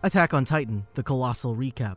Attack on Titan, the Colossal Recap.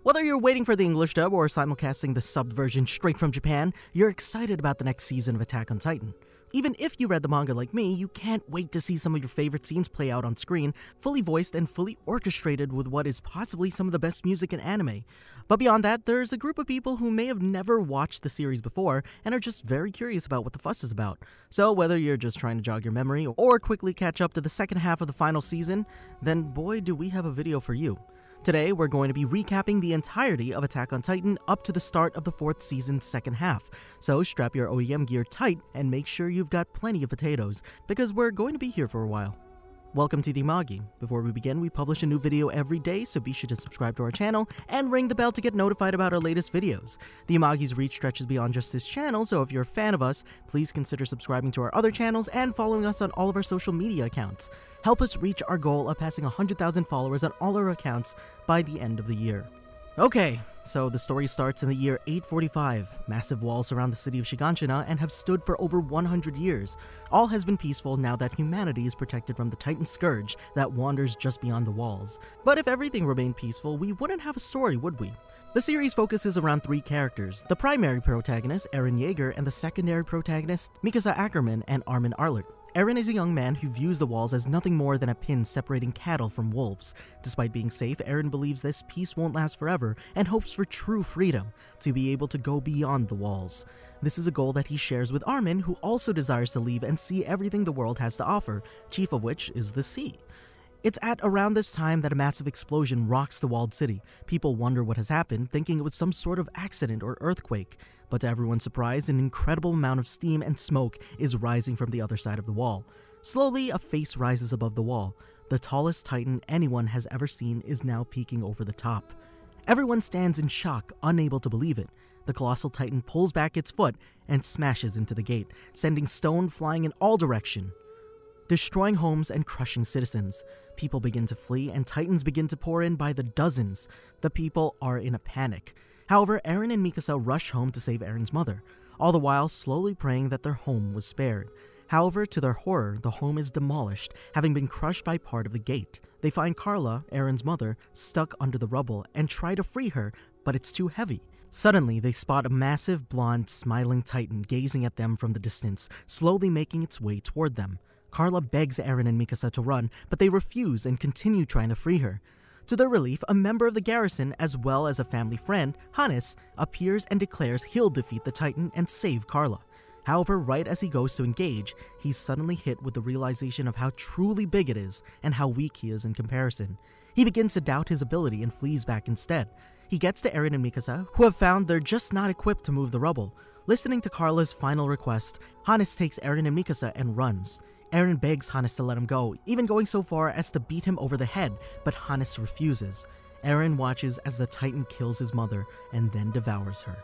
Whether you're waiting for the English dub or simulcasting the subbed version straight from Japan, you're excited about the next season of Attack on Titan. Even if you read the manga like me, you can't wait to see some of your favorite scenes play out on screen, fully voiced and fully orchestrated with what is possibly some of the best music in anime. But beyond that, there's a group of people who may have never watched the series before and are just very curious about what the fuss is about. So whether you're just trying to jog your memory or quickly catch up to the second half of the final season, then boy do we have a video for you. Today, we're going to be recapping the entirety of Attack on Titan up to the start of the 4th season's second half, so strap your OEM gear tight and make sure you've got plenty of potatoes, because we're going to be here for a while. Welcome to the Imagi. Before we begin, we publish a new video every day, so be sure to subscribe to our channel and ring the bell to get notified about our latest videos. The Imagi's reach stretches beyond just this channel, so if you're a fan of us, please consider subscribing to our other channels and following us on all of our social media accounts. Help us reach our goal of passing 100,000 followers on all our accounts by the end of the year. Okay, so the story starts in the year 845. Massive walls surround the city of Shiganshina and have stood for over 100 years. All has been peaceful now that humanity is protected from the Titan Scourge that wanders just beyond the walls. But if everything remained peaceful, we wouldn't have a story, would we? The series focuses around 3 characters, the primary protagonist, Eren Yeager, and the secondary protagonist, Mikasa Ackerman and Armin Arlert. Eren is a young man who views the walls as nothing more than a pin separating cattle from wolves. Despite being safe, Eren believes this peace won't last forever and hopes for true freedom, to be able to go beyond the walls. This is a goal that he shares with Armin, who also desires to leave and see everything the world has to offer, chief of which is the sea. It's at around this time that a massive explosion rocks the walled city. People wonder what has happened, thinking it was some sort of accident or earthquake. But to everyone's surprise, an incredible amount of steam and smoke is rising from the other side of the wall. Slowly, a face rises above the wall. The tallest Titan anyone has ever seen is now peeking over the top. Everyone stands in shock, unable to believe it. The colossal Titan pulls back its foot and smashes into the gate, sending stone flying in all directions, destroying homes and crushing citizens. People begin to flee and Titans begin to pour in by the dozens. The people are in a panic. However, Eren and Mikasa rush home to save Eren's mother, all the while slowly praying that their home was spared. However, to their horror, the home is demolished, having been crushed by part of the gate. They find Carla, Eren's mother, stuck under the rubble and try to free her, but it's too heavy. Suddenly, they spot a massive, blonde, smiling Titan gazing at them from the distance, slowly making its way toward them. Carla begs Eren and Mikasa to run, but they refuse and continue trying to free her. To their relief, a member of the garrison, as well as a family friend, Hannes, appears and declares he'll defeat the Titan and save Carla. However, right as he goes to engage, he's suddenly hit with the realization of how truly big it is and how weak he is in comparison. He begins to doubt his ability and flees back instead. He gets to Eren and Mikasa, who have found they're just not equipped to move the rubble. Listening to Carla's final request, Hannes takes Eren and Mikasa and runs. Eren begs Hannes to let him go, even going so far as to beat him over the head, but Hannes refuses. Eren watches as the Titan kills his mother and then devours her.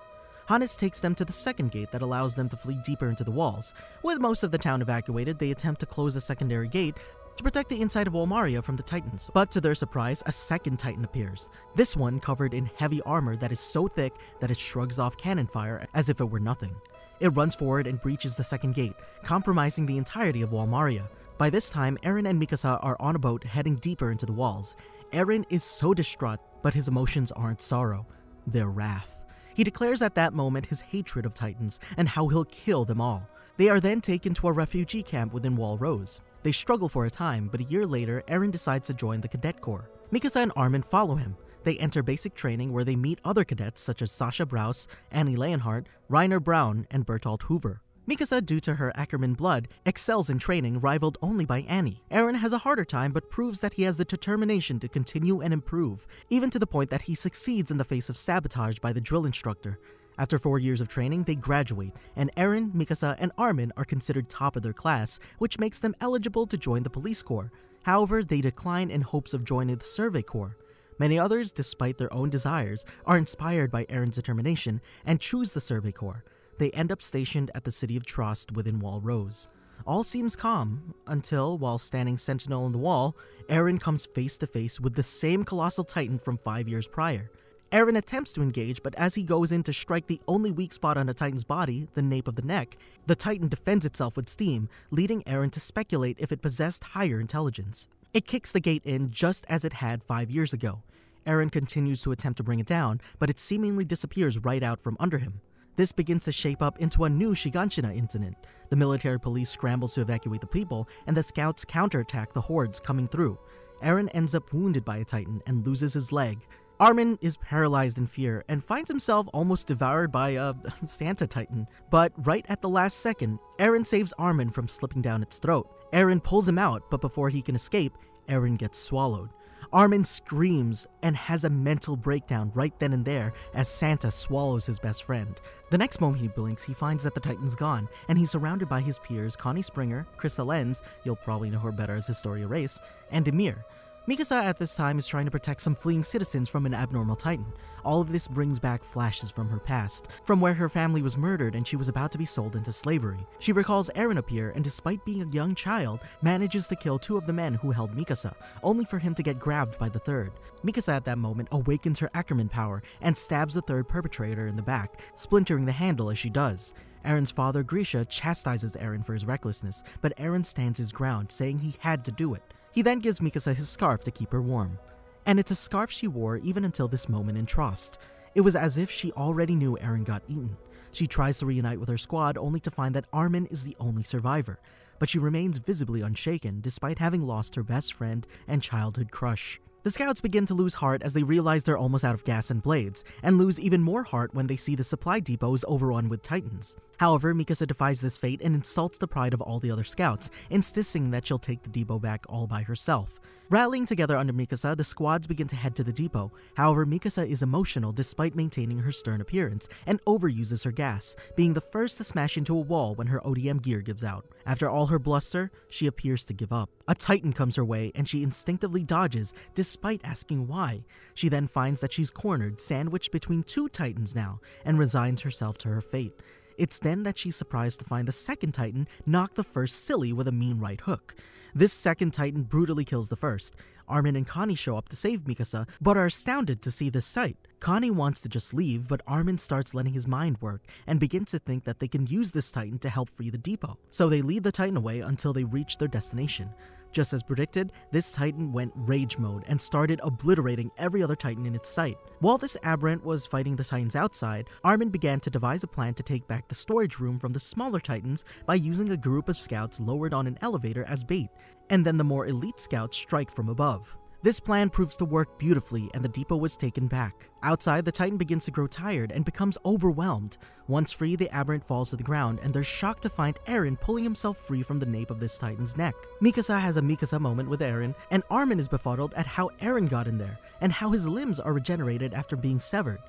Hannes takes them to the second gate that allows them to flee deeper into the walls. With most of the town evacuated, they attempt to close the secondary gate to protect the inside of Wall Maria from the Titans, but to their surprise, a second Titan appears. This one covered in heavy armor that is so thick that it shrugs off cannon fire as if it were nothing. It runs forward and breaches the second gate, compromising the entirety of Wall Maria. By this time, Eren and Mikasa are on a boat heading deeper into the walls. Eren is so distraught, but his emotions aren't sorrow, they're wrath. He declares at that moment his hatred of Titans and how he'll kill them all. They are then taken to a refugee camp within Wall Rose. They struggle for a time, but a year later, Eren decides to join the Cadet Corps. Mikasa and Armin follow him. They enter basic training where they meet other cadets such as Sasha Brous, Annie Leonhardt, Reiner Braun, and Bertolt Hoover. Mikasa, due to her Ackerman blood, excels in training, rivaled only by Annie. Eren has a harder time but proves that he has the determination to continue and improve, even to the point that he succeeds in the face of sabotage by the drill instructor. After 4 years of training, they graduate, and Eren, Mikasa, and Armin are considered top of their class, which makes them eligible to join the police corps. However, they decline in hopes of joining the Survey Corps. Many others, despite their own desires, are inspired by Eren's determination and choose the Survey Corps. They end up stationed at the city of Trost within Wall Rose. All seems calm until, while standing sentinel on the wall, Eren comes face to face with the same colossal Titan from 5 years prior. Eren attempts to engage, but as he goes in to strike the only weak spot on the Titan's body, the nape of the neck, the Titan defends itself with steam, leading Eren to speculate if it possessed higher intelligence. It kicks the gate in just as it had 5 years ago. Eren continues to attempt to bring it down, but it seemingly disappears right out from under him. This begins to shape up into a new Shiganshina incident. The military police scrambles to evacuate the people, and the scouts counterattack the hordes coming through. Eren ends up wounded by a titan and loses his leg. Armin is paralyzed in fear and finds himself almost devoured by a Santa Titan. But right at the last second, Eren saves Armin from slipping down its throat. Eren pulls him out, but before he can escape, Eren gets swallowed. Armin screams and has a mental breakdown right then and there as Santa swallows his best friend. The next moment he blinks, he finds that the Titan's gone, and he's surrounded by his peers Connie Springer, Krista Lenz, you'll probably know her better as Historia Race, and Ymir. Mikasa at this time is trying to protect some fleeing citizens from an abnormal titan. All of this brings back flashes from her past, from where her family was murdered and she was about to be sold into slavery. She recalls Eren appear and despite being a young child, manages to kill 2 of the men who held Mikasa, only for him to get grabbed by the third. Mikasa at that moment awakens her Ackerman power and stabs the third perpetrator in the back, splintering the handle as she does. Eren's father Grisha chastises Eren for his recklessness, but Eren stands his ground, saying he had to do it. He then gives Mikasa his scarf to keep her warm. And it's a scarf she wore even until this moment in Trost. It was as if she already knew Eren got eaten. She tries to reunite with her squad only to find that Armin is the only survivor, but she remains visibly unshaken despite having lost her best friend and childhood crush. The scouts begin to lose heart as they realize they're almost out of gas and blades, and lose even more heart when they see the supply depots overrun with titans. However, Mikasa defies this fate and insults the pride of all the other scouts, insisting that she'll take the depot back all by herself. Rallying together under Mikasa, the squads begin to head to the depot. However, Mikasa is emotional despite maintaining her stern appearance, and overuses her gas, being the first to smash into a wall when her ODM gear gives out. After all her bluster, she appears to give up. A titan comes her way, and she instinctively dodges, despite asking why. She then finds that she's cornered, sandwiched between 2 titans now, and resigns herself to her fate. It's then that she's surprised to find the second titan knock the first silly with a mean right hook. This second titan brutally kills the first. Armin and Connie show up to save Mikasa, but are astounded to see this sight. Connie wants to just leave, but Armin starts letting his mind work, and begins to think that they can use this titan to help free the depot. So they lead the titan away until they reach their destination. Just as predicted, this titan went rage mode and started obliterating every other titan in its sight. While this aberrant was fighting the titans outside, Armin began to devise a plan to take back the storage room from the smaller titans by using a group of scouts lowered on an elevator as bait, and then the more elite scouts strike from above. This plan proves to work beautifully, and the depot was taken back. Outside, the titan begins to grow tired and becomes overwhelmed. Once free, the aberrant falls to the ground, and they're shocked to find Eren pulling himself free from the nape of this titan's neck. Mikasa has a Mikasa moment with Eren, and Armin is befuddled at how Eren got in there, and how his limbs are regenerated after being severed.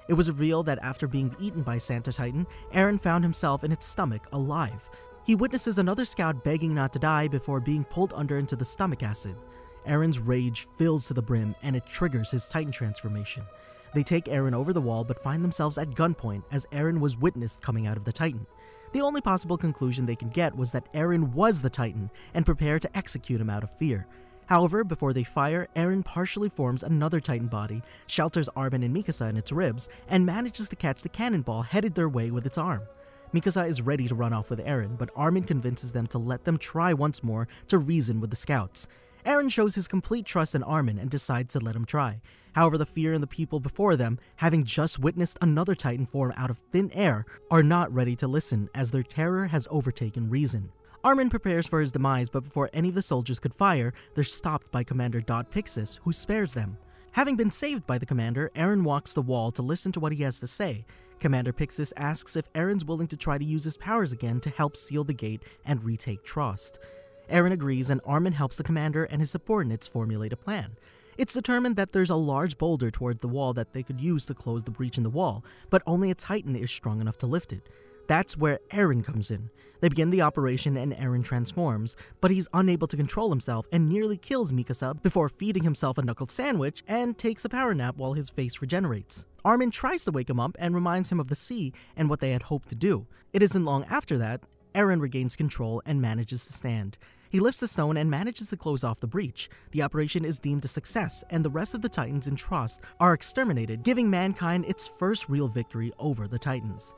It was revealed that after being eaten by Santa Titan, Eren found himself in its stomach alive. He witnesses another scout begging not to die before being pulled under into the stomach acid. Eren's rage fills to the brim, and it triggers his Titan transformation. They take Eren over the wall but find themselves at gunpoint as Eren was witnessed coming out of the Titan. The only possible conclusion they can get was that Eren was the Titan and prepare to execute him out of fear. However, before they fire, Eren partially forms another Titan body, shelters Armin and Mikasa in its ribs, and manages to catch the cannonball headed their way with its arm. Mikasa is ready to run off with Eren, but Armin convinces them to let them try once more to reason with the scouts. Eren shows his complete trust in Armin and decides to let him try. However, the fear and the people before them, having just witnessed another Titan form out of thin air, are not ready to listen as their terror has overtaken reason. Armin prepares for his demise, but before any of the soldiers could fire, they're stopped by Commander Dot Pixis, who spares them. Having been saved by the commander, Eren walks the wall to listen to what he has to say. Commander Pixis asks if Eren's willing to try to use his powers again to help seal the gate and retake Trost. Eren agrees, and Armin helps the commander and his subordinates formulate a plan. It's determined that there's a large boulder towards the wall that they could use to close the breach in the wall, but only a Titan is strong enough to lift it. That's where Eren comes in. They begin the operation and Eren transforms, but he's unable to control himself and nearly kills Mikasa before feeding himself a knuckled sandwich and takes a power nap while his face regenerates. Armin tries to wake him up and reminds him of the sea and what they had hoped to do. It isn't long after that, Eren regains control and manages to stand. He lifts the stone and manages to close off the breach. The operation is deemed a success, and the rest of the Titans in Trost are exterminated, giving mankind its first real victory over the Titans.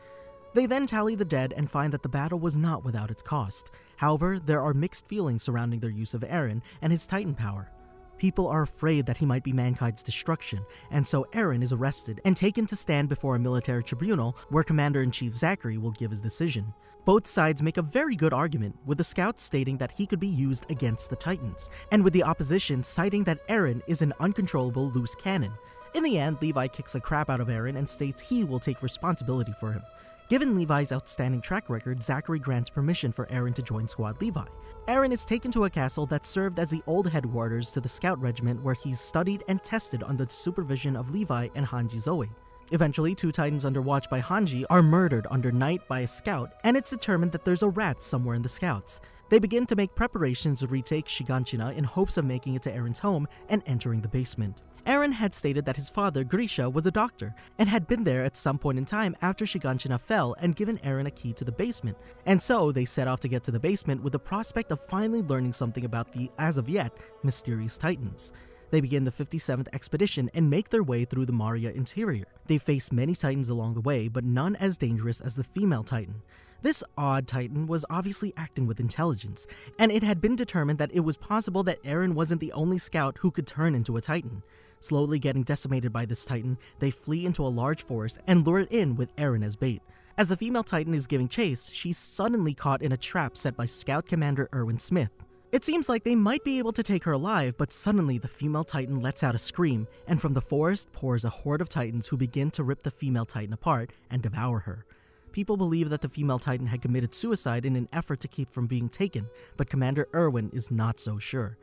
They then tally the dead and find that the battle was not without its cost. However, there are mixed feelings surrounding their use of Eren and his Titan power. People are afraid that he might be mankind's destruction, and so Eren is arrested and taken to stand before a military tribunal where Commander-in-Chief Zachary will give his decision. Both sides make a very good argument, with the scouts stating that he could be used against the Titans, and with the opposition citing that Eren is an uncontrollable loose cannon. In the end, Levi kicks the crap out of Eren and states he will take responsibility for him. Given Levi's outstanding track record, Zachary grants permission for Eren to join Squad Levi. Eren is taken to a castle that served as the old headquarters to the scout regiment where he's studied and tested under the supervision of Levi and Hanji Zoe. Eventually, 2 Titans under watch by Hanji are murdered under night by a scout, and it's determined that there's a rat somewhere in the scouts. They begin to make preparations to retake Shiganshina in hopes of making it to Eren's home and entering the basement. Eren had stated that his father, Grisha, was a doctor, and had been there at some point in time after Shiganshina fell and given Eren a key to the basement, and so they set off to get to the basement with the prospect of finally learning something about the, as of yet, mysterious Titans. They begin the 57th expedition and make their way through the Maria interior. They face many Titans along the way, but none as dangerous as the female Titan. This odd Titan was obviously acting with intelligence, and it had been determined that it was possible that Eren wasn't the only scout who could turn into a Titan. Slowly getting decimated by this Titan, they flee into a large forest and lure it in with Eren as bait. As the female Titan is giving chase, she's suddenly caught in a trap set by Scout Commander Erwin Smith. It seems like they might be able to take her alive, but suddenly the female Titan lets out a scream, and from the forest pours a horde of Titans who begin to rip the female Titan apart and devour her. People believe that the female Titan had committed suicide in an effort to keep from being taken, but Commander Erwin is not so sure.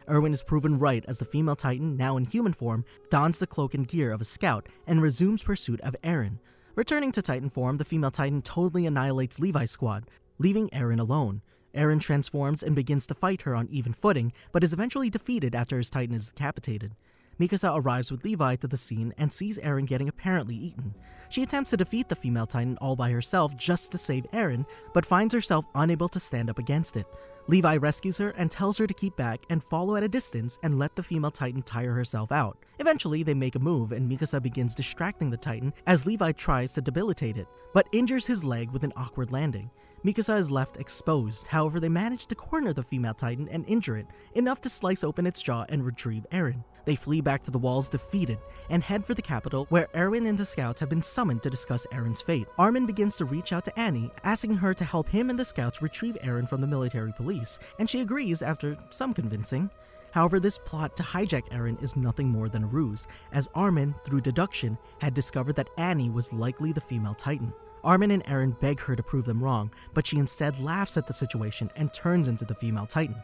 Erwin is proven right as the female Titan, now in human form, dons the cloak and gear of a scout and resumes pursuit of Eren. Returning to Titan form, the female Titan totally annihilates Levi's squad, leaving Eren alone. Eren transforms and begins to fight her on even footing, but is eventually defeated after his Titan is decapitated. Mikasa arrives with Levi to the scene and sees Eren getting apparently eaten. She attempts to defeat the female Titan all by herself just to save Eren, but finds herself unable to stand up against it. Levi rescues her and tells her to keep back and follow at a distance and let the female Titan tire herself out. Eventually, they make a move and Mikasa begins distracting the Titan as Levi tries to debilitate it, but injures his leg with an awkward landing. Mikasa is left exposed, however they manage to corner the female Titan and injure it, enough to slice open its jaw and retrieve Eren. They flee back to the walls defeated, and head for the capital where Erwin and the scouts have been summoned to discuss Eren's fate. Armin begins to reach out to Annie, asking her to help him and the scouts retrieve Eren from the military police, and she agrees after some convincing. However, this plot to hijack Eren is nothing more than a ruse, as Armin, through deduction, had discovered that Annie was likely the female Titan. Armin and Eren beg her to prove them wrong, but she instead laughs at the situation and turns into the female Titan.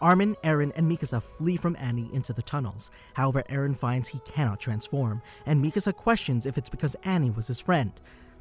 Armin, Eren, and Mikasa flee from Annie into the tunnels. However, Eren finds he cannot transform, and Mikasa questions if it's because Annie was his friend.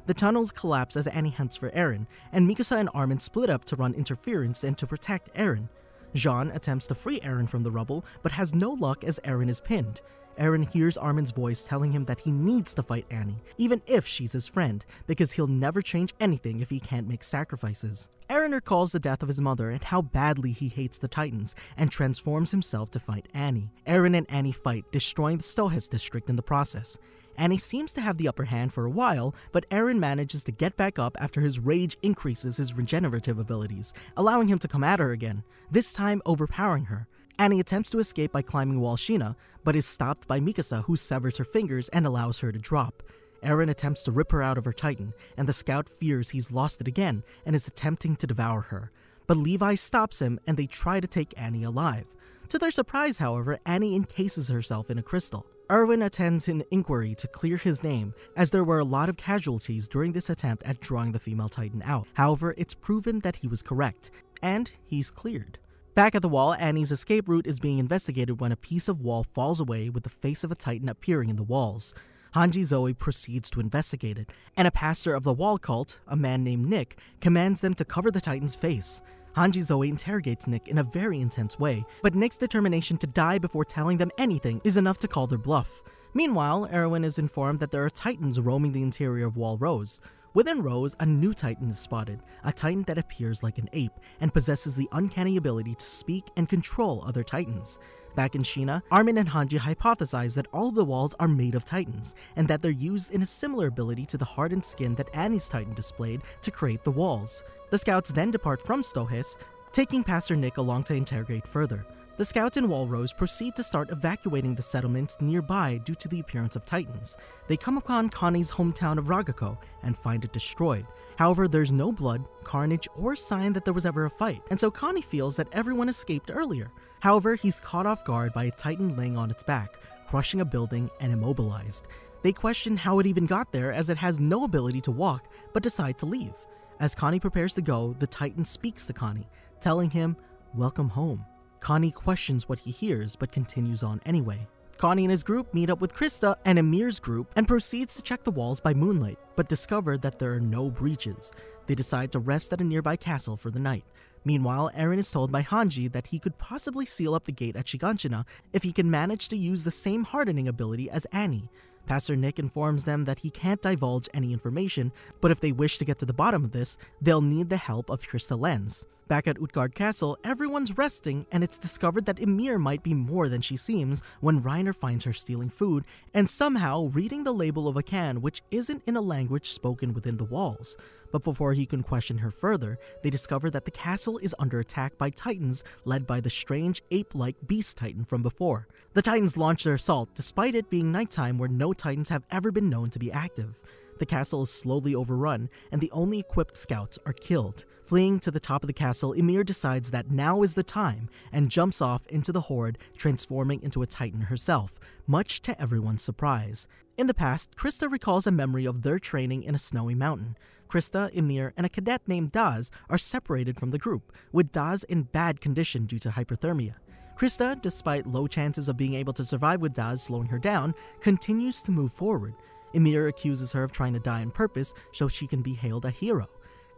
The tunnels collapse as Annie hunts for Eren, and Mikasa and Armin split up to run interference and to protect Eren. Jean attempts to free Eren from the rubble, but has no luck as Eren is pinned. Eren hears Armin's voice telling him that he needs to fight Annie, even if she's his friend, because he'll never change anything if he can't make sacrifices. Eren recalls the death of his mother and how badly he hates the Titans, and transforms himself to fight Annie. Eren and Annie fight, destroying the Stohess district in the process. Annie seems to have the upper hand for a while, but Eren manages to get back up after his rage increases his regenerative abilities, allowing him to come at her again, this time overpowering her. Annie attempts to escape by climbing Wall Shina, but is stopped by Mikasa, who severs her fingers and allows her to drop. Eren attempts to rip her out of her Titan, and the scout fears he's lost it again and is attempting to devour her. But Levi stops him and they try to take Annie alive. To their surprise, however, Annie encases herself in a crystal. Erwin attends an inquiry to clear his name, as there were a lot of casualties during this attempt at drawing the female Titan out. However, it's proven that he was correct, and he's cleared. Back at the wall, Annie's escape route is being investigated when a piece of wall falls away with the face of a Titan appearing in the walls. Hanji Zoe proceeds to investigate it, and a pastor of the wall cult, a man named Nick, commands them to cover the Titan's face. Hanji Zoe interrogates Nick in a very intense way, but Nick's determination to die before telling them anything is enough to call their bluff. Meanwhile, Erwin is informed that there are Titans roaming the interior of Wall Rose. Within rows, a new Titan is spotted, a Titan that appears like an ape and possesses the uncanny ability to speak and control other Titans. Back in Sheena, Armin and Hanji hypothesize that all of the walls are made of Titans, and that they're used in a similar ability to the hardened skin that Annie's Titan displayed to create the walls. The scouts then depart from Stohis, taking Pastor Nick along to interrogate further. The scouts in Walrose proceed to start evacuating the settlements nearby due to the appearance of Titans. They come upon Connie's hometown of Ragako and find it destroyed. However, there's no blood, carnage, or sign that there was ever a fight, and so Connie feels that everyone escaped earlier. However, he's caught off guard by a Titan laying on its back, crushing a building and immobilized. They question how it even got there, as it has no ability to walk, but decide to leave. As Connie prepares to go, the Titan speaks to Connie, telling him, "Welcome home." Connie questions what he hears, but continues on anyway. Connie and his group meet up with Krista and Emir's group and proceeds to check the walls by moonlight, but discover that there are no breaches. They decide to rest at a nearby castle for the night. Meanwhile, Eren is told by Hanji that he could possibly seal up the gate at Shiganshina if he can manage to use the same hardening ability as Annie. Pastor Nick informs them that he can't divulge any information, but if they wish to get to the bottom of this, they'll need the help of Krista Lenz. Back at Utgard Castle, everyone's resting, and it's discovered that Ymir might be more than she seems when Reiner finds her stealing food and somehow reading the label of a can which isn't in a language spoken within the walls. But before he can question her further, they discover that the castle is under attack by Titans led by the strange ape-like Beast Titan from before. The Titans launch their assault despite it being nighttime where no Titans have ever been known to be active. The castle is slowly overrun, and the only equipped scouts are killed. Fleeing to the top of the castle, Ymir decides that now is the time, and jumps off into the horde, transforming into a Titan herself, much to everyone's surprise. In the past, Krista recalls a memory of their training in a snowy mountain. Krista, Ymir, and a cadet named Daz are separated from the group, with Daz in bad condition due to hypothermia. Krista, despite low chances of being able to survive with Daz slowing her down, continues to move forward. Ymir accuses her of trying to die on purpose so she can be hailed a hero.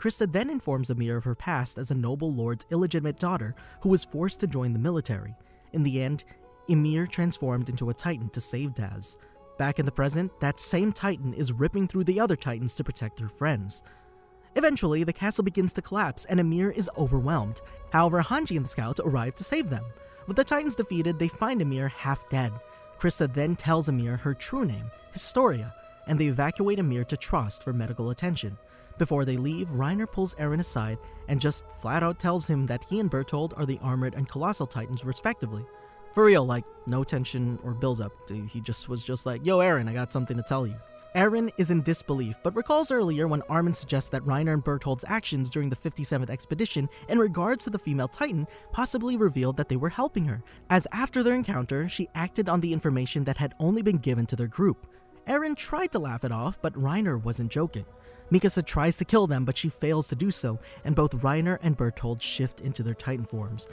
Krista then informs Ymir of her past as a noble lord's illegitimate daughter who was forced to join the military. In the end, Ymir transformed into a Titan to save Daz. Back in the present, that same Titan is ripping through the other Titans to protect her friends. Eventually, the castle begins to collapse and Ymir is overwhelmed. However, Hanji and the scouts arrive to save them. With the Titans defeated, they find Ymir half dead. Krista then tells Ymir her true name, Historia, and they evacuate Ymir to Trost for medical attention. Before they leave, Reiner pulls Eren aside and just flat out tells him that he and Bertold are the Armored and Colossal Titans respectively. For real, like, no tension or build-up. He was just like, "Yo Eren, I got something to tell you." Eren is in disbelief, but recalls earlier when Armin suggests that Reiner and Bertold's actions during the 57th expedition in regards to the female Titan possibly revealed that they were helping her, as after their encounter, she acted on the information that had only been given to their group. Eren tried to laugh it off, but Reiner wasn't joking. Mikasa tries to kill them, but she fails to do so, and both Reiner and Bertold shift into their Titan forms.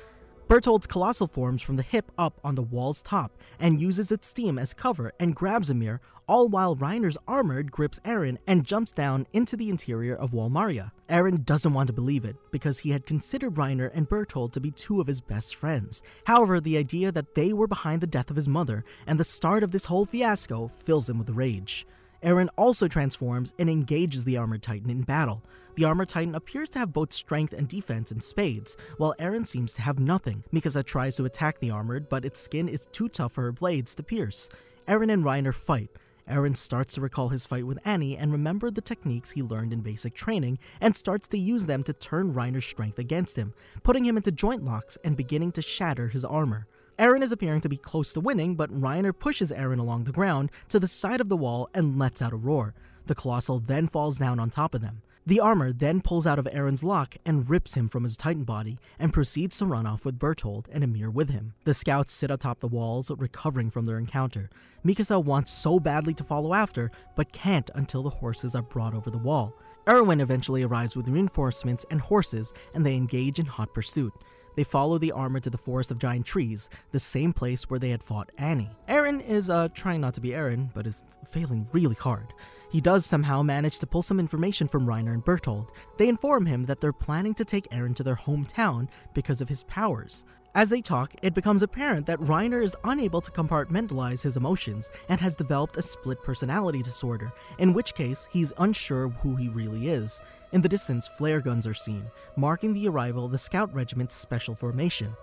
Bertold's colossal forms from the hip up on the wall's top and uses its steam as cover and grabs Ymir, all while Reiner's armored grips Eren and jumps down into the interior of Wall Maria. Eren doesn't want to believe it because he had considered Reiner and Bertold to be two of his best friends. However, the idea that they were behind the death of his mother and the start of this whole fiasco fills him with rage. Eren also transforms and engages the Armored Titan in battle. The Armored Titan appears to have both strength and defense in spades, while Eren seems to have nothing. Mikasa tries to attack the Armored, but its skin is too tough for her blades to pierce. Eren and Reiner fight. Eren starts to recall his fight with Annie and remember the techniques he learned in basic training and starts to use them to turn Reiner's strength against him, putting him into joint locks and beginning to shatter his armor. Eren is appearing to be close to winning, but Reiner pushes Eren along the ground to the side of the wall and lets out a roar. The Colossal then falls down on top of them. The armor then pulls out of Eren's lock and rips him from his Titan body and proceeds to run off with Bertold and Ymir with him. The scouts sit atop the walls, recovering from their encounter. Mikasa wants so badly to follow after, but can't until the horses are brought over the wall. Erwin eventually arrives with reinforcements and horses, and they engage in hot pursuit. They follow the armor to the Forest of Giant Trees, the same place where they had fought Annie. Eren is trying not to be Eren, but is failing really hard. He does somehow manage to pull some information from Reiner and Bertholdt. They inform him that they're planning to take Eren to their hometown because of his powers. As they talk, it becomes apparent that Reiner is unable to compartmentalize his emotions and has developed a split personality disorder, in which case he's unsure who he really is. In the distance, flare guns are seen, marking the arrival of the Scout Regiment's special formation.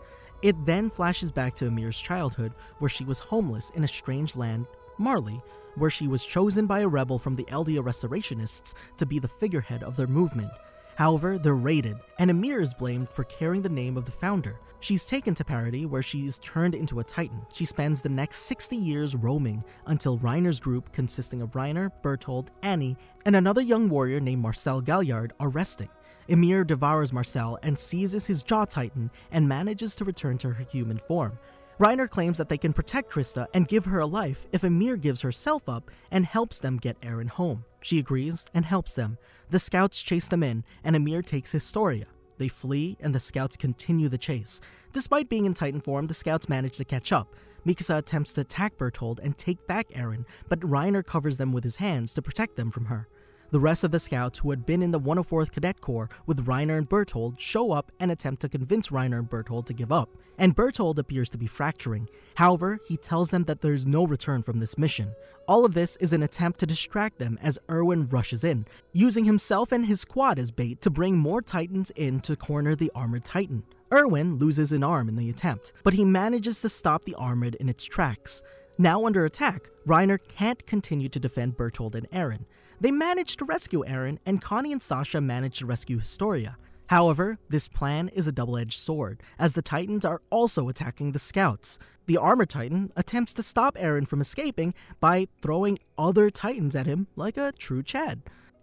It then flashes back to Amir's childhood, where she was homeless in a strange land, Marley, where she was chosen by a rebel from the Eldia Restorationists to be the figurehead of their movement. However, they're raided, and Amir is blamed for carrying the name of the founder. She's taken to Paradis, where she's turned into a Titan. She spends the next 60 years roaming until Reiner's group, consisting of Reiner, Bertholdt, Annie, and another young warrior named Marcel Galliard, are resting. Ymir devours Marcel and seizes his Jaw Titan and manages to return to her human form. Reiner claims that they can protect Krista and give her a life if Ymir gives herself up and helps them get Eren home. She agrees and helps them. The scouts chase them in, and Ymir takes Historia. They flee, and the scouts continue the chase. Despite being in Titan form, the scouts manage to catch up. Mikasa attempts to attack Bertholdt and take back Eren, but Reiner covers them with his hands to protect them from her. The rest of the scouts who had been in the 104th Cadet Corps with Reiner and Bertholdt show up and attempt to convince Reiner and Bertholdt to give up, and Bertholdt appears to be fracturing. However, he tells them that there's no return from this mission. All of this is an attempt to distract them as Erwin rushes in, using himself and his squad as bait to bring more Titans in to corner the Armored Titan. Erwin loses an arm in the attempt, but he manages to stop the Armored in its tracks. Now under attack, Reiner can't continue to defend Bertholdt and Eren. They manage to rescue Eren, and Connie and Sasha manage to rescue Historia. However, this plan is a double-edged sword, as the Titans are also attacking the scouts. The Armored Titan attempts to stop Eren from escaping by throwing other Titans at him like a true Chad.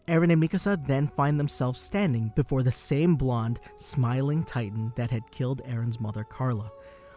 Eren and Mikasa then find themselves standing before the same blonde, smiling Titan that had killed Eren's mother, Carla.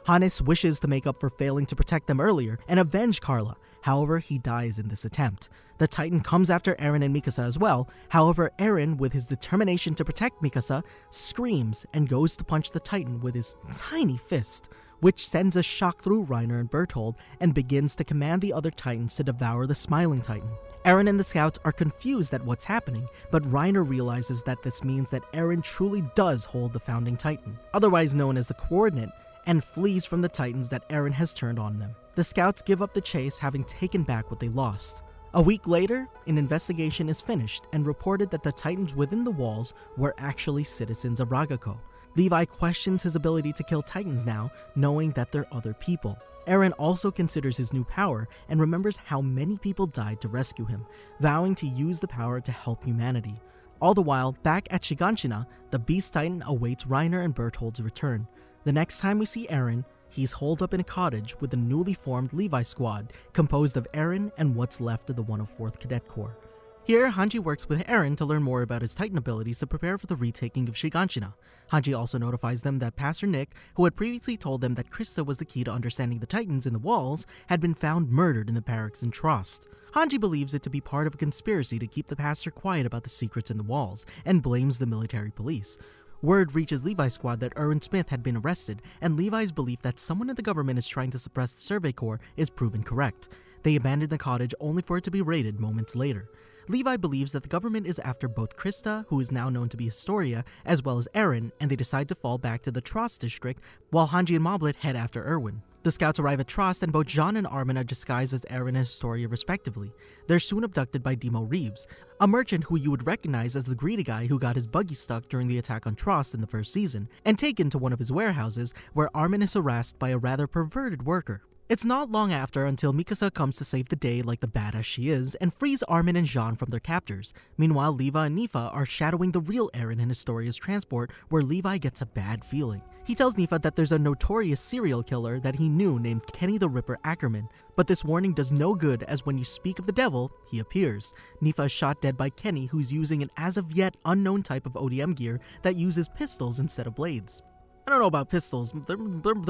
Hannes wishes to make up for failing to protect them earlier and avenge Carla. However, he dies in this attempt. The Titan comes after Eren and Mikasa as well. However, Eren, with his determination to protect Mikasa, screams and goes to punch the Titan with his tiny fist, which sends a shock through Reiner and Bertholdt and begins to command the other Titans to devour the Smiling Titan. Eren and the scouts are confused at what's happening, but Reiner realizes that this means that Eren truly does hold the Founding Titan, otherwise known as the Coordinate, and flees from the Titans that Eren has turned on them. The scouts give up the chase, having taken back what they lost. A week later, an investigation is finished and reported that the Titans within the walls were actually citizens of Ragako. Levi questions his ability to kill Titans now, knowing that they're other people. Eren also considers his new power and remembers how many people died to rescue him, vowing to use the power to help humanity. All the while, back at Shiganshina, the Beast Titan awaits Reiner and Bertholdt's return. The next time we see Eren, he's holed up in a cottage with the newly formed Levi squad, composed of Eren and what's left of the 104th Cadet Corps. Here, Hanji works with Eren to learn more about his Titan abilities to prepare for the retaking of Shiganshina. Hanji also notifies them that Pastor Nick, who had previously told them that Krista was the key to understanding the Titans in the walls, had been found murdered in the barracks in Trost. Hanji believes it to be part of a conspiracy to keep the pastor quiet about the secrets in the walls, and blames the military police. Word reaches Levi's squad that Erwin Smith had been arrested, and Levi's belief that someone in the government is trying to suppress the Survey Corps is proven correct. They abandon the cottage only for it to be raided moments later. Levi believes that the government is after both Krista, who is now known to be Historia, as well as Eren, and they decide to fall back to the Trost district, while Hanji and Moblet head after Erwin. The scouts arrive at Trost, and both Jean and Armin are disguised as Eren and Historia respectively. They're soon abducted by Demo Reeves, a merchant who you would recognize as the greedy guy who got his buggy stuck during the attack on Trost in the first season, and taken to one of his warehouses, where Armin is harassed by a rather perverted worker. It's not long after until Mikasa comes to save the day like the badass she is and frees Armin and Jean from their captors. Meanwhile, Levi and Nifa are shadowing the real Eren in Historia's transport, where Levi gets a bad feeling. He tells Nifa that there's a notorious serial killer that he knew named Kenny the Ripper Ackerman, but this warning does no good as when you speak of the devil, he appears. Nifa is shot dead by Kenny, who's using an as of yet unknown type of ODM gear that uses pistols instead of blades. I don't know about pistols, they're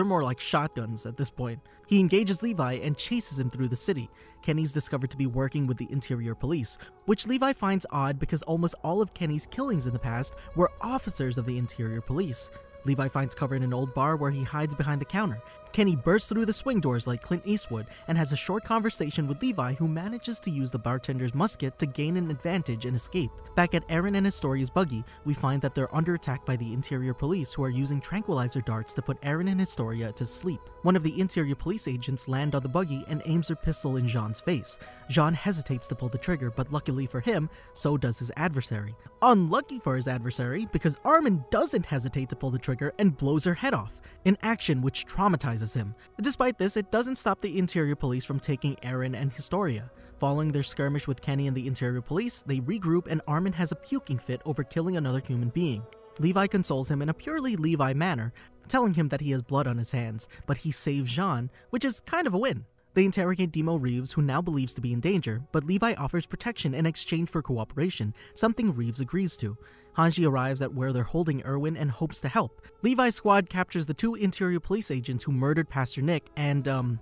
more like shotguns at this point. He engages Levi and chases him through the city. Kenny's discovered to be working with the interior police, which Levi finds odd because almost all of Kenny's killings in the past were officers of the interior police. Levi finds cover in an old bar where he hides behind the counter. Kenny bursts through the swing doors like Clint Eastwood and has a short conversation with Levi, who manages to use the bartender's musket to gain an advantage and escape. Back at Aaron and Historia's buggy, we find that they're under attack by the interior police, who are using tranquilizer darts to put Aaron and Historia to sleep. One of the interior police agents lands on the buggy and aims her pistol in Jean's face. Jean hesitates to pull the trigger, but luckily for him, so does his adversary. Unlucky for his adversary, because Armin doesn't hesitate to pull the trigger and blows her head off, an action which traumatizes him. Despite this, it doesn't stop the interior police from taking Aaron and Historia. Following their skirmish with Kenny and the interior police, they regroup and Armin has a puking fit over killing another human being. Levi consoles him in a purely Levi manner, telling him that he has blood on his hands, but he saves Jean, which is kind of a win. They interrogate Demo Reeves, who now believes to be in danger, but Levi offers protection in exchange for cooperation, something Reeves agrees to. Hanji arrives at where they're holding Erwin and hopes to help. Levi's squad captures the two interior police agents who murdered Pastor Nick and,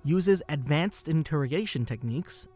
uses advanced interrogation techniques.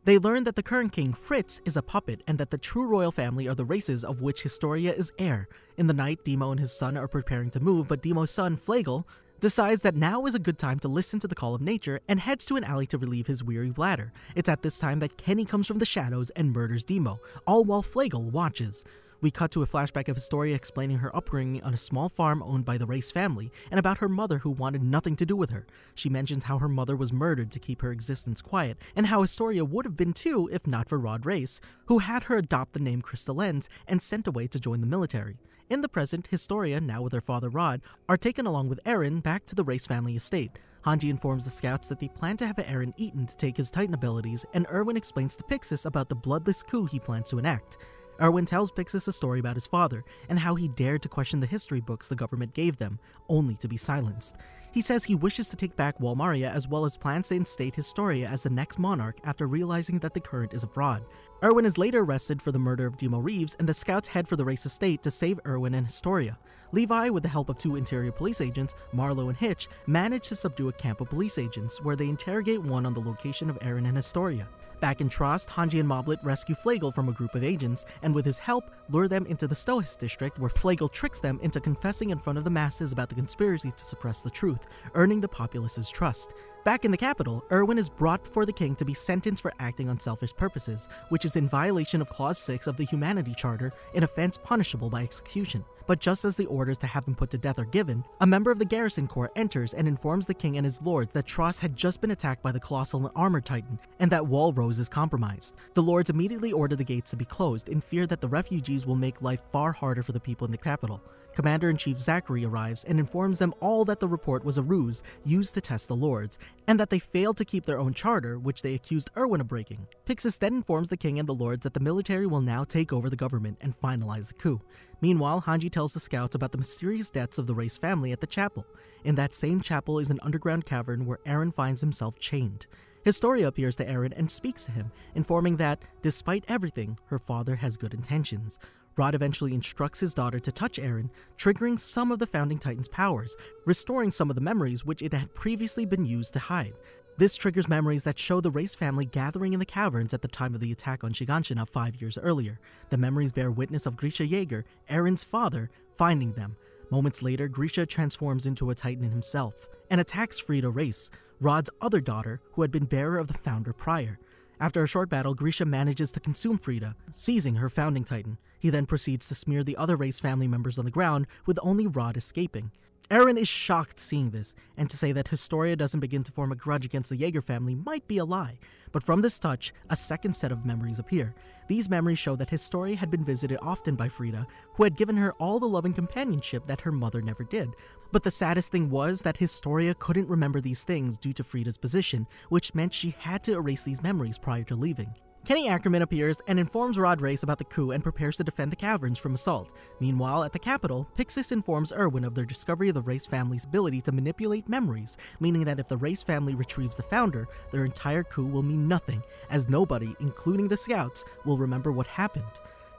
They learn that the current king, Fritz, is a puppet and that the true royal family are the races of which Historia is heir. In the night, Demo and his son are preparing to move, but Demo's son, Flegel, decides that now is a good time to listen to the call of nature and heads to an alley to relieve his weary bladder. It's at this time that Kenny comes from the shadows and murders Demo, all while Flegel watches. We cut to a flashback of Historia explaining her upbringing on a small farm owned by the Race family, and about her mother who wanted nothing to do with her. She mentions how her mother was murdered to keep her existence quiet, and how Historia would have been too if not for Rod Race, who had her adopt the name Crystal Lens and sent away to join the military. In the present, Historia, now with her father Rod, are taken along with Aaron back to the Race family estate. Hanji informs the scouts that they plan to have Aaron eaten to take his Titan abilities, and Erwin explains to Pixis about the bloodless coup he plans to enact. Erwin tells Pixis a story about his father, and how he dared to question the history books the government gave them, only to be silenced. He says he wishes to take back Wall Maria, as well as plans to instate Historia as the next monarch after realizing that the current is a fraud. Erwin is later arrested for the murder of Demo Reeves, and the scouts head for the Race estate to save Erwin and Historia. Levi, with the help of two interior police agents, Marlowe and Hitch, manage to subdue a camp of police agents, where they interrogate one on the location of Aaron and Historia. Back in Trost, Hanji and Moblet rescue Flegel from a group of agents, and with his help, lure them into the Stohis district, where Flegel tricks them into confessing in front of the masses about the conspiracy to suppress the truth, earning the populace's trust. Back in the capital, Erwin is brought before the king to be sentenced for acting on selfish purposes, which is in violation of Clause 6 of the Humanity Charter, an offense punishable by execution. But just as the orders to have him put to death are given, a member of the garrison corps enters and informs the king and his lords that Trost had just been attacked by the Colossal and Armored Titan, and that Wall Rose is compromised. The lords immediately order the gates to be closed, in fear that the refugees will make life far harder for the people in the capital. Commander-in-Chief Zachary arrives and informs them all that the report was a ruse used to test the lords, and that they failed to keep their own charter, which they accused Erwin of breaking. Pixis then informs the king and the lords that the military will now take over the government and finalize the coup. Meanwhile, Hanji tells the scouts about the mysterious deaths of the Race family at the chapel. In that same chapel is an underground cavern where Aaron finds himself chained. Historia appears to Aaron and speaks to him, informing that, despite everything, her father has good intentions. Rod eventually instructs his daughter to touch Aaron, triggering some of the Founding Titan's powers, restoring some of the memories which it had previously been used to hide. This triggers memories that show the Race family gathering in the caverns at the time of the attack on Shiganshina 5 years earlier. The memories bear witness of Grisha Jaeger, Aaron's father, finding them. Moments later, Grisha transforms into a Titan himself and attacks Frida Race, Rod's other daughter, who had been bearer of the Founder prior. After a short battle, Grisha manages to consume Frida, seizing her Founding Titan. He then proceeds to smear the other Race family members on the ground, with only Rod escaping. Aaron is shocked seeing this, and to say that Historia doesn't begin to form a grudge against the Jaeger family might be a lie. But from this touch, a second set of memories appear. These memories show that Historia had been visited often by Frida, who had given her all the love and companionship that her mother never did. But the saddest thing was that Historia couldn't remember these things due to Frida's position, which meant she had to erase these memories prior to leaving. Kenny Ackerman appears and informs Rod Race about the coup and prepares to defend the caverns from assault. Meanwhile, at the capital, Pixis informs Erwin of their discovery of the Race family's ability to manipulate memories, meaning that if the Race family retrieves the Founder, their entire coup will mean nothing, as nobody, including the scouts, will remember what happened.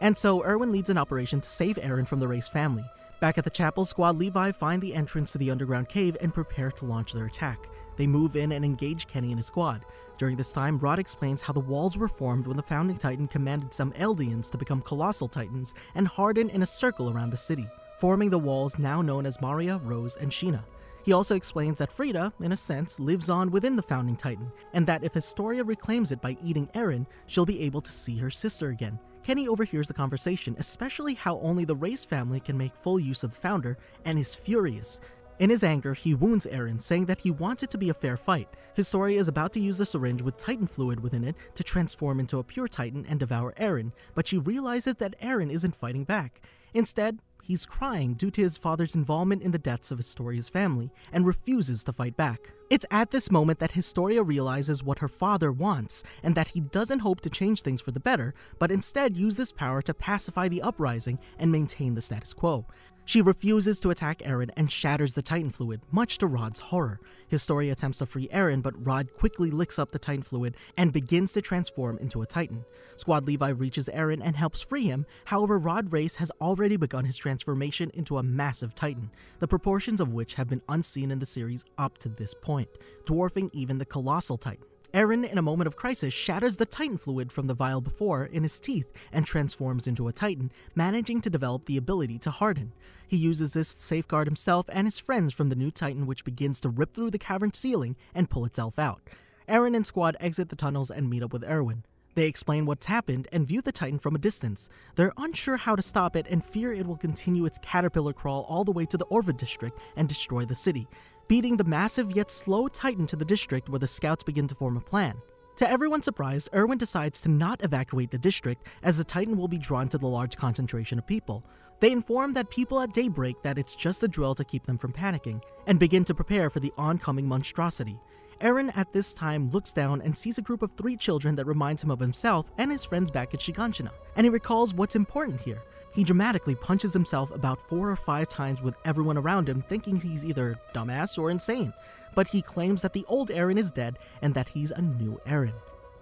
And so, Erwin leads an operation to save Aaron from the Race family. Back at the chapel, Squad Levi find the entrance to the underground cave and prepare to launch their attack. They move in and engage Kenny and his squad. During this time, Rod explains how the walls were formed when the Founding Titan commanded some Eldians to become Colossal Titans and harden in a circle around the city. forming the walls now known as Maria, Rose, and Sheena. He also explains that Frida, in a sense, lives on within the Founding Titan, and that if Historia reclaims it by eating Eren, she'll be able to see her sister again. Kenny overhears the conversation, especially how only the Race family can make full use of the Founder, and is furious. In his anger, he wounds Eren, saying that he wants it to be a fair fight. Historia is about to use the syringe with Titan fluid within it to transform into a pure Titan and devour Eren, but she realizes that Eren isn't fighting back. Instead, he's crying due to his father's involvement in the deaths of Historia's family, and refuses to fight back. It's at this moment that Historia realizes what her father wants, and that he doesn't hope to change things for the better, but instead use this power to pacify the uprising and maintain the status quo. She refuses to attack Eren and shatters the Titan fluid, much to Rod's horror. Historia attempts to free Eren, but Rod quickly licks up the Titan fluid and begins to transform into a Titan. Squad Levi reaches Eren and helps free him, however Rod Race has already begun his transformation into a massive Titan, the proportions of which have been unseen in the series up to this point, dwarfing even the Colossal Titan. Eren, in a moment of crisis, shatters the Titan fluid from the vial before in his teeth and transforms into a Titan, managing to develop the ability to harden. He uses this to safeguard himself and his friends from the new Titan, which begins to rip through the cavern ceiling and pull itself out. Eren and Squad exit the tunnels and meet up with Erwin. They explain what's happened and view the Titan from a distance. They're unsure how to stop it and fear it will continue its caterpillar crawl all the way to the Orva district and destroy the city, beating the massive yet slow Titan to the district where the scouts begin to form a plan. To everyone's surprise, Erwin decides to not evacuate the district as the Titan will be drawn to the large concentration of people. They inform that people at daybreak that it's just a drill to keep them from panicking, and begin to prepare for the oncoming monstrosity. Eren at this time looks down and sees a group of 3 children that reminds him of himself and his friends back at Shiganshina, and he recalls what's important here. He dramatically punches himself about 4 or 5 times with everyone around him, thinking he's either dumbass or insane, but he claims that the old Eren is dead and that he's a new Eren.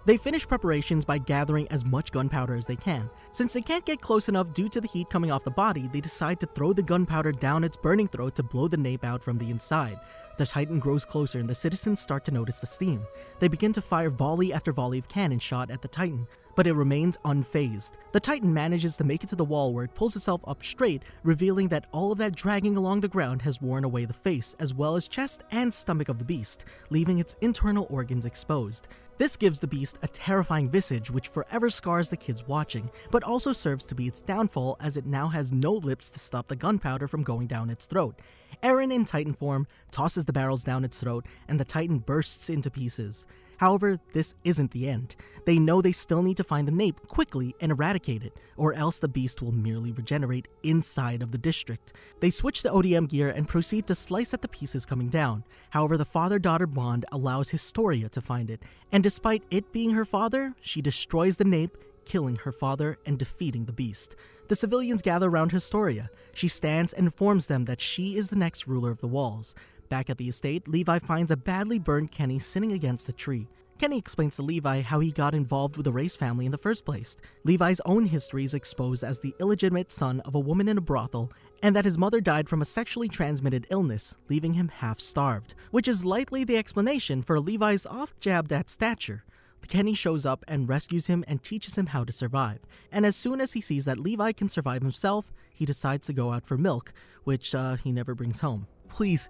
They finish preparations by gathering as much gunpowder as they can. Since they can't get close enough due to the heat coming off the body, they decide to throw the gunpowder down its burning throat to blow the nape out from the inside. The Titan grows closer and the citizens start to notice the steam. They begin to fire volley after volley of cannon shot at the Titan, but it remains unfazed. The Titan manages to make it to the wall where it pulls itself up straight, revealing that all of that dragging along the ground has worn away the face, as well as chest and stomach of the beast, leaving its internal organs exposed. This gives the beast a terrifying visage which forever scars the kids watching, but also serves to be its downfall as it now has no lips to stop the gunpowder from going down its throat. Eren in Titan form tosses the barrels down its throat and the Titan bursts into pieces. However, this isn't the end. They know they still need to find the nape quickly and eradicate it, or else the beast will merely regenerate inside of the district. They switch to ODM gear and proceed to slice at the pieces coming down. However, the father-daughter bond allows Historia to find it, and despite it being her father, she destroys the nape, killing her father and defeating the beast. The civilians gather around Historia. She stands and informs them that she is the next ruler of the walls. Back at the estate, Levi finds a badly burned Kenny sitting against a tree. Kenny explains to Levi how he got involved with the Race family in the first place. Levi's own history is exposed as the illegitimate son of a woman in a brothel, and that his mother died from a sexually transmitted illness, leaving him half-starved, which is likely the explanation for Levi's off-jabbed-at stature. Kenny shows up and rescues him and teaches him how to survive, and as soon as he sees that Levi can survive himself, he decides to go out for milk, which he never brings home. Please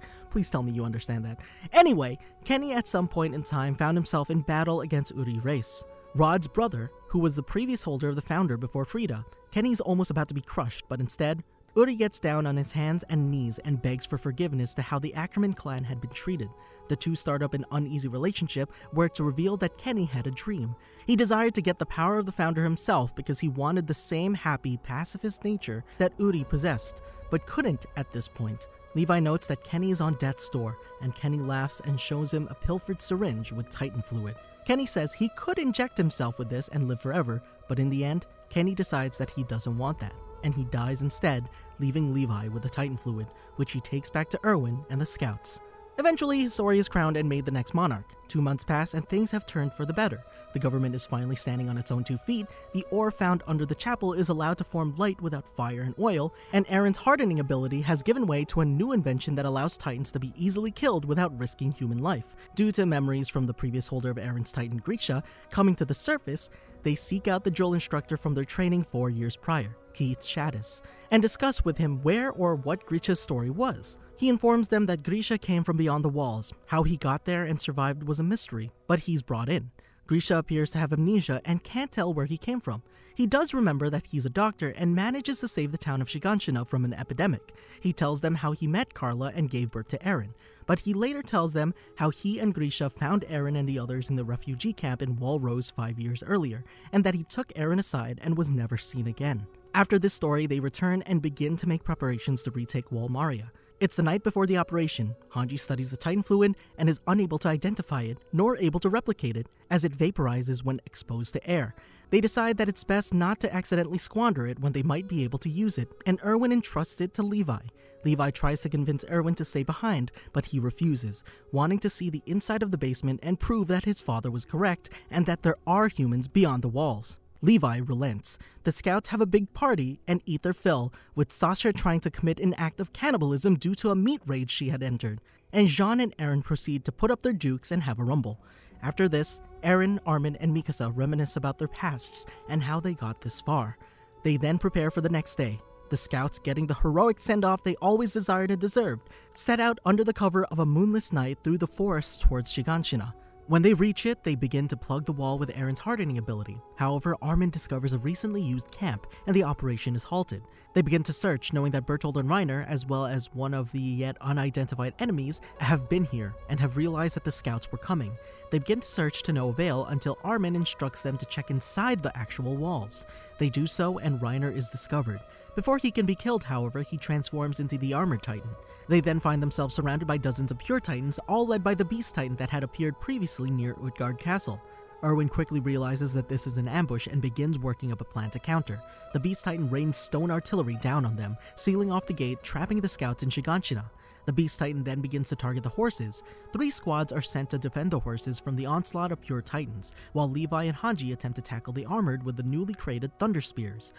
tell me you understand that. Anyway, Kenny at some point in time found himself in battle against Uri Race, Rod's brother, who was the previous holder of the Founder before Frida. Kenny's almost about to be crushed, but instead, Uri gets down on his hands and knees and begs for forgiveness to how the Ackerman clan had been treated. The two start up an uneasy relationship where it's revealed that Kenny had a dream. He desired to get the power of the Founder himself because he wanted the same happy, pacifist nature that Uri possessed, but couldn't at this point. Levi notes that Kenny is on death's door, and Kenny laughs and shows him a pilfered syringe with Titan fluid. Kenny says he could inject himself with this and live forever, but in the end, Kenny decides that he doesn't want that, and he dies instead, leaving Levi with the Titan fluid, which he takes back to Erwin and the scouts. Eventually, Historia is crowned and made the next monarch. 2 months pass and things have turned for the better. The government is finally standing on its own 2 feet, the ore found under the chapel is allowed to form light without fire and oil, and Eren's hardening ability has given way to a new invention that allows Titans to be easily killed without risking human life. Due to memories from the previous holder of Eren's Titan, Grisha, coming to the surface, they seek out the drill instructor from their training 4 years prior. Keith Shadis, and discuss with him where or what Grisha's story was. He informs them that Grisha came from beyond the walls. How he got there and survived was a mystery, but he's brought in. Grisha appears to have amnesia and can't tell where he came from. He does remember that he's a doctor and manages to save the town of Shiganshina from an epidemic. He tells them how he met Carla and gave birth to Eren, but he later tells them how he and Grisha found Eren and the others in the refugee camp in Wall Rose 5 years earlier, and that he took Eren aside and was never seen again. After this story, they return and begin to make preparations to retake Wall Maria. It's the night before the operation. Hanji studies the Titan fluid and is unable to identify it, nor able to replicate it, as it vaporizes when exposed to air. They decide that it's best not to accidentally squander it when they might be able to use it, and Erwin entrusts it to Levi. Levi tries to convince Erwin to stay behind, but he refuses, wanting to see the inside of the basement and prove that his father was correct and that there are humans beyond the walls. Levi relents. The scouts have a big party and eat their fill, with Sasha trying to commit an act of cannibalism due to a meat rage she had entered, and Jean and Eren proceed to put up their dukes and have a rumble. After this, Eren, Armin, and Mikasa reminisce about their pasts and how they got this far. They then prepare for the next day. The scouts, getting the heroic send-off they always desired and deserved, set out under the cover of a moonless night through the forests towards Shiganshina. When they reach it, they begin to plug the wall with Eren's hardening ability. However, Armin discovers a recently used camp, and the operation is halted. They begin to search, knowing that Bertold and Reiner, as well as one of the yet unidentified enemies, have been here, and have realized that the scouts were coming. They begin to search to no avail until Armin instructs them to check inside the actual walls. They do so, and Reiner is discovered. Before he can be killed, however, he transforms into the Armored Titan. They then find themselves surrounded by dozens of Pure Titans, all led by the Beast Titan that had appeared previously near Utgard Castle. Erwin quickly realizes that this is an ambush and begins working up a plan to counter. The Beast Titan rains stone artillery down on them, sealing off the gate, trapping the scouts in Shiganshina. The Beast Titan then begins to target the horses. 3 squads are sent to defend the horses from the onslaught of Pure Titans, while Levi and Hanji attempt to tackle the armored with the newly created Thunder Spears.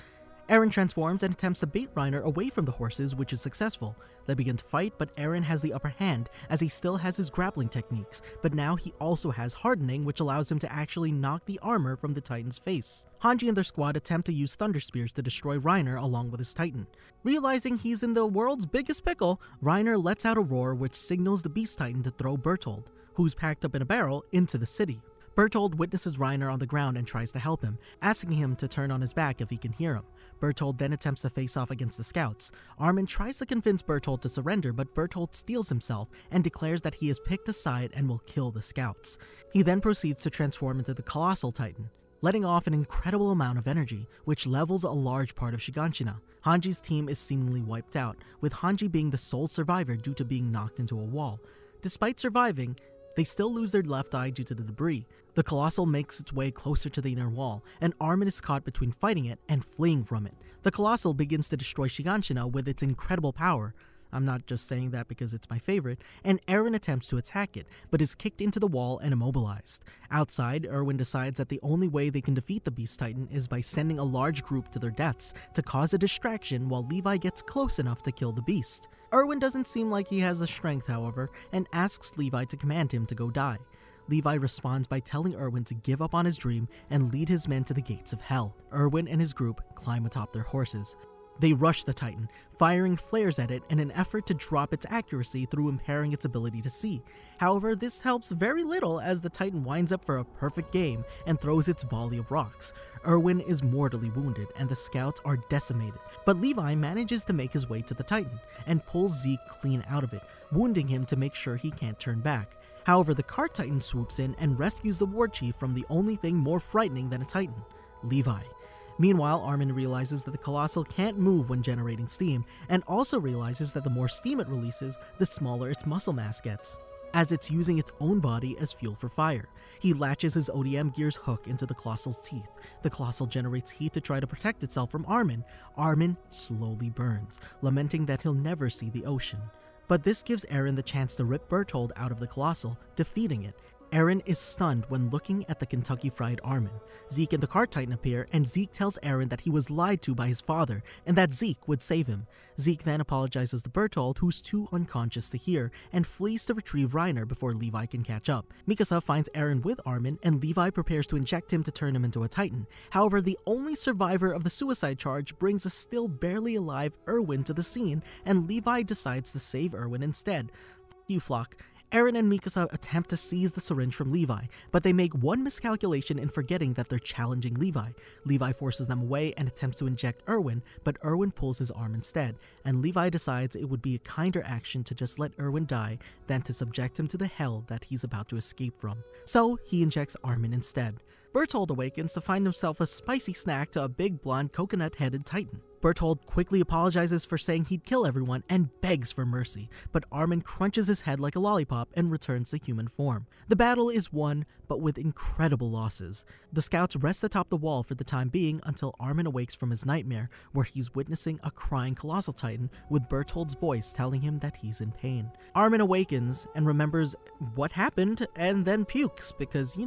Eren transforms and attempts to bait Reiner away from the horses, which is successful. They begin to fight, but Eren has the upper hand, as he still has his grappling techniques, but now he also has hardening, which allows him to actually knock the armor from the Titan's face. Hanji and their squad attempt to use Thunder Spears to destroy Reiner along with his Titan. Realizing he's in the world's biggest pickle, Reiner lets out a roar which signals the Beast Titan to throw Bertold, who's packed up in a barrel, into the city. Bertold witnesses Reiner on the ground and tries to help him, asking him to turn on his back if he can hear him. Bertold then attempts to face off against the scouts. Armin tries to convince Bertold to surrender, but Bertold steels himself and declares that he has picked a side and will kill the scouts. He then proceeds to transform into the Colossal Titan, letting off an incredible amount of energy, which levels a large part of Shiganshina. Hanji's team is seemingly wiped out, with Hanji being the sole survivor due to being knocked into a wall. Despite surviving, they still lose their left eye due to the debris. The Colossal makes its way closer to the inner wall, and Armin is caught between fighting it and fleeing from it. The Colossal begins to destroy Shiganshina with its incredible power. I'm not just saying that because it's my favorite, and Eren attempts to attack it, but is kicked into the wall and immobilized. Outside, Erwin decides that the only way they can defeat the Beast Titan is by sending a large group to their deaths to cause a distraction while Levi gets close enough to kill the beast. Erwin doesn't seem like he has the strength, however, and asks Levi to command him to go die. Levi responds by telling Erwin to give up on his dream and lead his men to the gates of hell. Erwin and his group climb atop their horses. They rush the Titan, firing flares at it in an effort to drop its accuracy through impairing its ability to see. However, this helps very little as the Titan winds up for a perfect game and throws its volley of rocks. Erwin is mortally wounded and the scouts are decimated, but Levi manages to make his way to the Titan and pulls Zeke clean out of it, wounding him to make sure he can't turn back. However, the Cart Titan swoops in and rescues the War Chief from the only thing more frightening than a Titan, Levi. Meanwhile, Armin realizes that the Colossal can't move when generating steam, and also realizes that the more steam it releases, the smaller its muscle mass gets, as it's using its own body as fuel for fire. He latches his ODM Gear's hook into the Colossal's teeth. The Colossal generates heat to try to protect itself from Armin. Armin slowly burns, lamenting that he'll never see the ocean. But this gives Eren the chance to rip Bertold out of the Colossal, defeating it. Eren is stunned when looking at the Kentucky Fried Armin. Zeke and the Cart Titan appear, and Zeke tells Eren that he was lied to by his father and that Zeke would save him. Zeke then apologizes to Bertold, who's too unconscious to hear, and flees to retrieve Reiner before Levi can catch up. Mikasa finds Eren with Armin, and Levi prepares to inject him to turn him into a Titan. However, the only survivor of the suicide charge brings a still barely alive Erwin to the scene, and Levi decides to save Erwin instead. F you, Flock. Eren and Mikasa attempt to seize the syringe from Levi, but they make one miscalculation in forgetting that they're challenging Levi. Levi forces them away and attempts to inject Erwin, but Erwin pulls his arm instead, and Levi decides it would be a kinder action to just let Erwin die than to subject him to the hell that he's about to escape from. So he injects Armin instead. Bertold awakens to find himself a spicy snack to a big blonde coconut-headed Titan. Bertold quickly apologizes for saying he'd kill everyone and begs for mercy, but Armin crunches his head like a lollipop and returns to human form. The battle is won, but with incredible losses. The scouts rest atop the wall for the time being until Armin awakes from his nightmare, where he's witnessing a crying Colossal Titan with Bertold's voice telling him that he's in pain. Armin awakens and remembers what happened and then pukes because,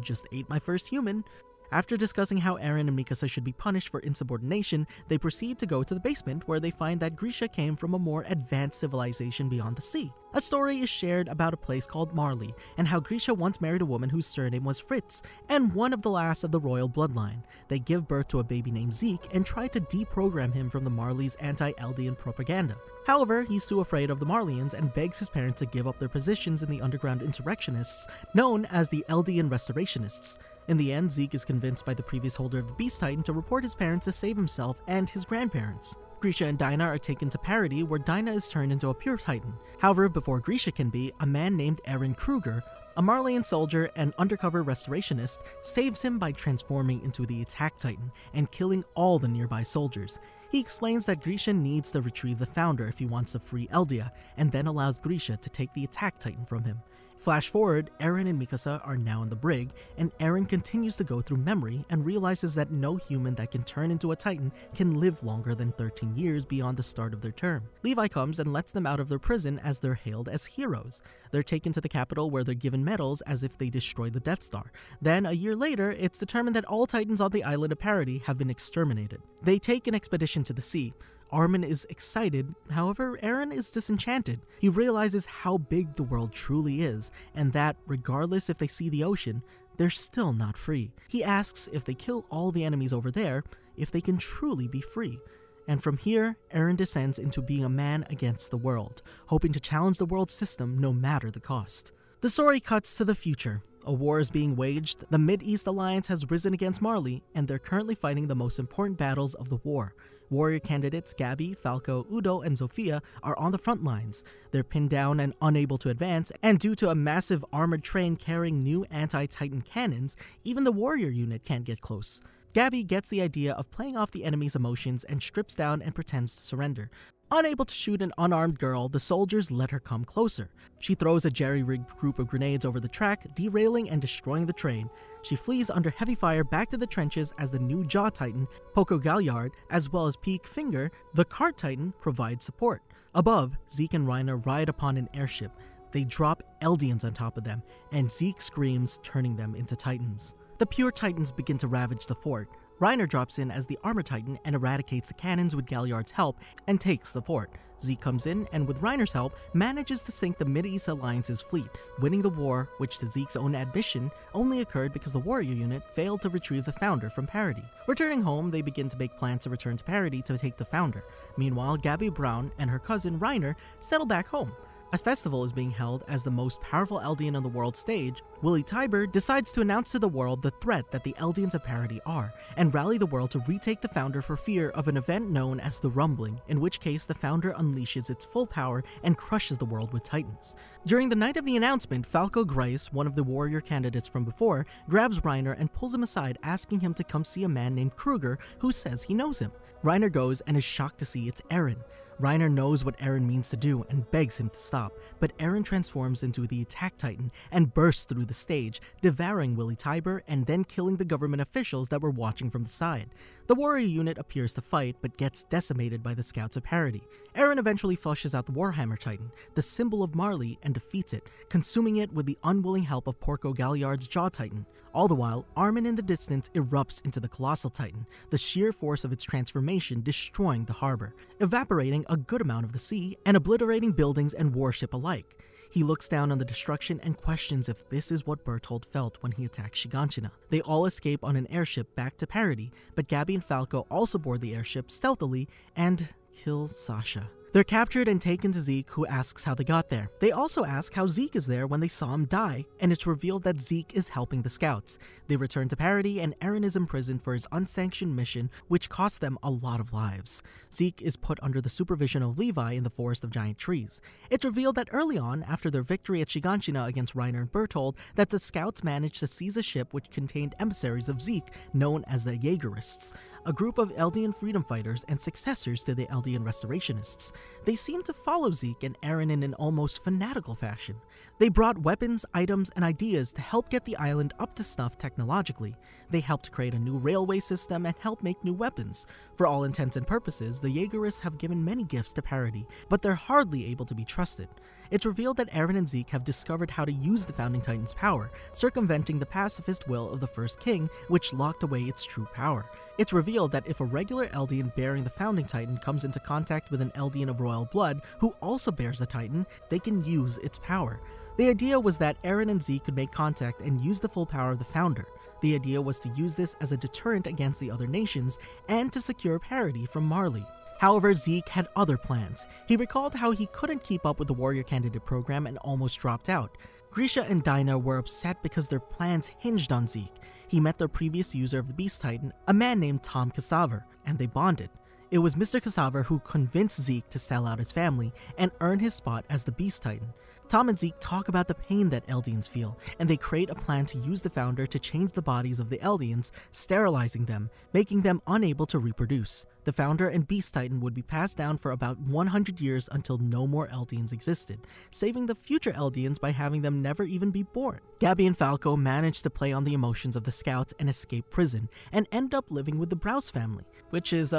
just ate my first human. After discussing how Eren and Mikasa should be punished for insubordination, they proceed to go to the basement where they find that Grisha came from a more advanced civilization beyond the sea. A story is shared about a place called Marley, and how Grisha once married a woman whose surname was Fritz, and one of the last of the royal bloodline. They give birth to a baby named Zeke and try to deprogram him from the Marley's anti-Eldian propaganda. However, he's too afraid of the Marleyans and begs his parents to give up their positions in the underground insurrectionists known as the Eldian Restorationists. In the end, Zeke is convinced by the previous holder of the Beast Titan to report his parents to save himself and his grandparents. Grisha and Dinah are taken to Paradis, where Dinah is turned into a pure Titan. However, before Grisha can be, a man named Eren Kruger, a Marleyan soldier and undercover restorationist, saves him by transforming into the Attack Titan and killing all the nearby soldiers. He explains that Grisha needs to retrieve the Founder if he wants to free Eldia, and then allows Grisha to take the Attack Titan from him. Flash forward, Eren and Mikasa are now in the brig, and Eren continues to go through memory and realizes that no human that can turn into a Titan can live longer than 13 years beyond the start of their term. Levi comes and lets them out of their prison as they're hailed as heroes. They're taken to the capital where they're given medals as if they destroyed the Death Star. Then, a year later, it's determined that all Titans on the island of Paradis have been exterminated. They take an expedition to the sea. Armin is excited, however, Eren is disenchanted. He realizes how big the world truly is, and that, regardless if they see the ocean, they're still not free. He asks if they kill all the enemies over there, if they can truly be free. And from here, Eren descends into being a man against the world, hoping to challenge the world system no matter the cost. The story cuts to the future. A war is being waged, the Mid-East Alliance has risen against Marley, and they're currently fighting the most important battles of the war. Warrior candidates Gabi, Falco, Udo, and Zofia are on the front lines. They're pinned down and unable to advance, and due to a massive armored train carrying new anti-Titan cannons, even the warrior unit can't get close. Gabi gets the idea of playing off the enemy's emotions and strips down and pretends to surrender. Unable to shoot an unarmed girl, the soldiers let her come closer. She throws a jerry-rigged group of grenades over the track, derailing and destroying the train. She flees under heavy fire back to the trenches as the new Jaw Titan, Poco Galliard, as well as Peak Finger, the Cart Titan, provide support. Above, Zeke and Reiner ride upon an airship. They drop Eldians on top of them, and Zeke screams, turning them into Titans. The pure Titans begin to ravage the fort. Reiner drops in as the Armor Titan and eradicates the cannons with Galliard's help and takes the fort. Zeke comes in and with Reiner's help manages to sink the Mid-East Alliance's fleet, winning the war, which to Zeke's own admission only occurred because the warrior unit failed to retrieve the Founder from Paradis. Returning home, they begin to make plans to return to Paradis to take the Founder. Meanwhile, Gabi Brown and her cousin Reiner settle back home. A festival is being held as the most powerful Eldian on the world stage. Willie Tybur decides to announce to the world the threat that the Eldians of Paradis are, and rally the world to retake the Founder for fear of an event known as the Rumbling, in which case the Founder unleashes its full power and crushes the world with Titans. During the night of the announcement, Falco Grice, one of the warrior candidates from before, grabs Reiner and pulls him aside, asking him to come see a man named Kruger who says he knows him. Reiner goes and is shocked to see it's Eren. Reiner knows what Eren means to do and begs him to stop, but Eren transforms into the Attack Titan and bursts through the stage, devouring Willy Tybur and then killing the government officials that were watching from the side. The warrior unit appears to fight, but gets decimated by the scouts of Paradis. Eren eventually flushes out the Warhammer Titan, the symbol of Marley, and defeats it, consuming it with the unwilling help of Porco Galliard's Jaw Titan. All the while, Armin in the distance erupts into the Colossal Titan, the sheer force of its transformation destroying the harbor, evaporating a good amount of the sea, and obliterating buildings and warship alike. He looks down on the destruction and questions if this is what Bertholdt felt when he attacked Shiganshina. They all escape on an airship back to Paradis, but Gabi and Falco also board the airship stealthily and kill Sasha. They're captured and taken to Zeke, who asks how they got there. They also ask how Zeke is there when they saw him die, and it's revealed that Zeke is helping the scouts. They return to Paradis, and Eren is imprisoned for his unsanctioned mission, which cost them a lot of lives. Zeke is put under the supervision of Levi in the Forest of Giant Trees. It's revealed that early on, after their victory at Shiganshina against Reiner and Bertholdt, that the scouts managed to seize a ship which contained emissaries of Zeke, known as the Jaegerists, a group of Eldian freedom fighters and successors to the Eldian Restorationists. They seemed to follow Zeke and Eren in an almost fanatical fashion. They brought weapons, items, and ideas to help get the island up to snuff technologically. They helped create a new railway system and help make new weapons. For all intents and purposes, the Jaegerists have given many gifts to Paradis, but they're hardly able to be trusted. It's revealed that Eren and Zeke have discovered how to use the Founding Titan's power, circumventing the pacifist will of the First King, which locked away its true power. It's revealed that if a regular Eldian bearing the Founding Titan comes into contact with an Eldian of royal blood who also bears the Titan, they can use its power. The idea was that Eren and Zeke could make contact and use the full power of the Founder. The idea was to use this as a deterrent against the other nations and to secure Paradis from Marley. However, Zeke had other plans. He recalled how he couldn't keep up with the warrior candidate program and almost dropped out. Grisha and Dinah were upset because their plans hinged on Zeke. He met their previous user of the Beast Titan, a man named Tom Casaver, and they bonded. It was Mr. Casaver who convinced Zeke to sell out his family and earn his spot as the Beast Titan. Tom and Zeke talk about the pain that Eldians feel, and they create a plan to use the Founder to change the bodies of the Eldians, sterilizing them, making them unable to reproduce. The Founder and Beast Titan would be passed down for about 100 years until no more Eldians existed, saving the future Eldians by having them never even be born. Gabi and Falco manage to play on the emotions of the scouts and escape prison, and end up living with the Browse family, which is,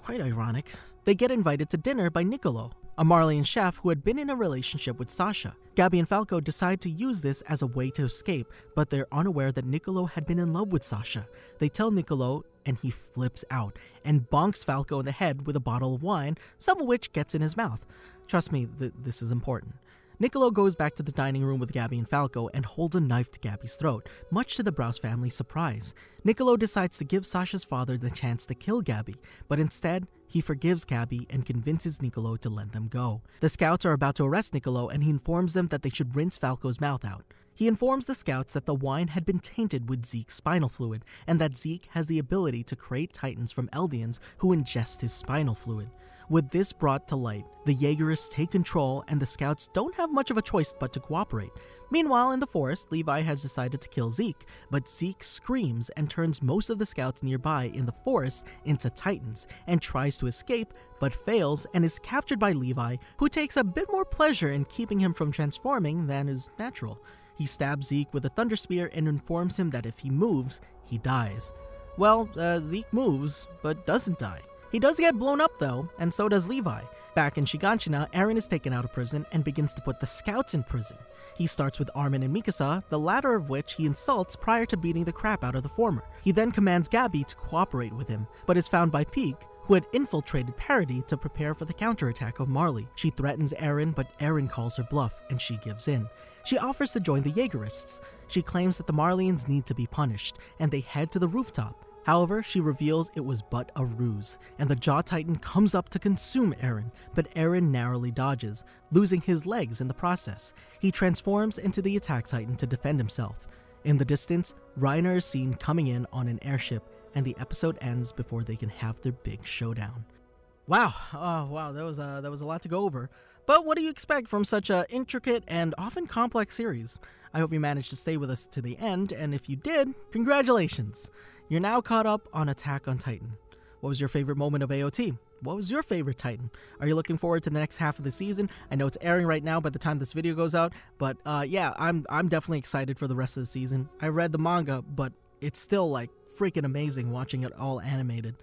quite ironic. They get invited to dinner by Niccolo, a Marleyan chef who had been in a relationship with Sasha. Gabi and Falco decide to use this as a way to escape, but they're unaware that Niccolo had been in love with Sasha. They tell Niccolo, and he flips out, and bonks Falco in the head with a bottle of wine, some of which gets in his mouth. Trust me, this is important. Niccolo goes back to the dining room with Gabi and Falco and holds a knife to Gabi's throat, much to the Browse family's surprise. Niccolo decides to give Sasha's father the chance to kill Gabi, but instead, he forgives Gabi and convinces Niccolo to let them go. The scouts are about to arrest Niccolo, and he informs them that they should rinse Falco's mouth out. He informs the scouts that the wine had been tainted with Zeke's spinal fluid, and that Zeke has the ability to create titans from Eldians who ingest his spinal fluid. With this brought to light, the Jaegerists take control, and the scouts don't have much of a choice but to cooperate. Meanwhile, in the forest, Levi has decided to kill Zeke, but Zeke screams and turns most of the scouts nearby in the forest into titans, and tries to escape, but fails and is captured by Levi, who takes a bit more pleasure in keeping him from transforming than is natural. He stabs Zeke with a thunder spear and informs him that if he moves, he dies. Well, Zeke moves, but doesn't die. He does get blown up though, and so does Levi. Back in Shiganshina, Eren is taken out of prison and begins to put the scouts in prison. He starts with Armin and Mikasa, the latter of which he insults prior to beating the crap out of the former. He then commands Gabi to cooperate with him, but is found by Pieck, who had infiltrated Paradis to prepare for the counterattack of Marley. She threatens Eren, but Eren calls her bluff, and she gives in. She offers to join the Jaegerists. She claims that the Marleyans need to be punished, and they head to the rooftop. However, she reveals it was but a ruse, and the Jaw Titan comes up to consume Eren, but Eren narrowly dodges, losing his legs in the process. He transforms into the Attack Titan to defend himself. In the distance, Reiner is seen coming in on an airship, and the episode ends before they can have their big showdown. Wow, that was a lot to go over. But what do you expect from such an intricate and often complex series? I hope you managed to stay with us to the end, and if you did, congratulations! You're now caught up on Attack on Titan. What was your favorite moment of AOT? What was your favorite Titan? Are you looking forward to the next half of the season? I know it's airing right now by the time this video goes out, but yeah, I'm definitely excited for the rest of the season. I read the manga, but it's still like freaking amazing watching it all animated.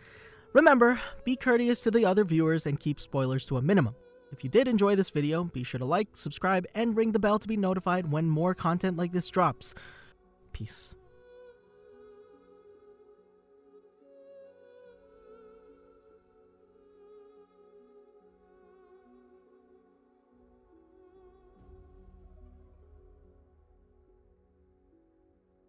Remember, be courteous to the other viewers and keep spoilers to a minimum. If you did enjoy this video, be sure to like, subscribe, and ring the bell to be notified when more content like this drops. Peace.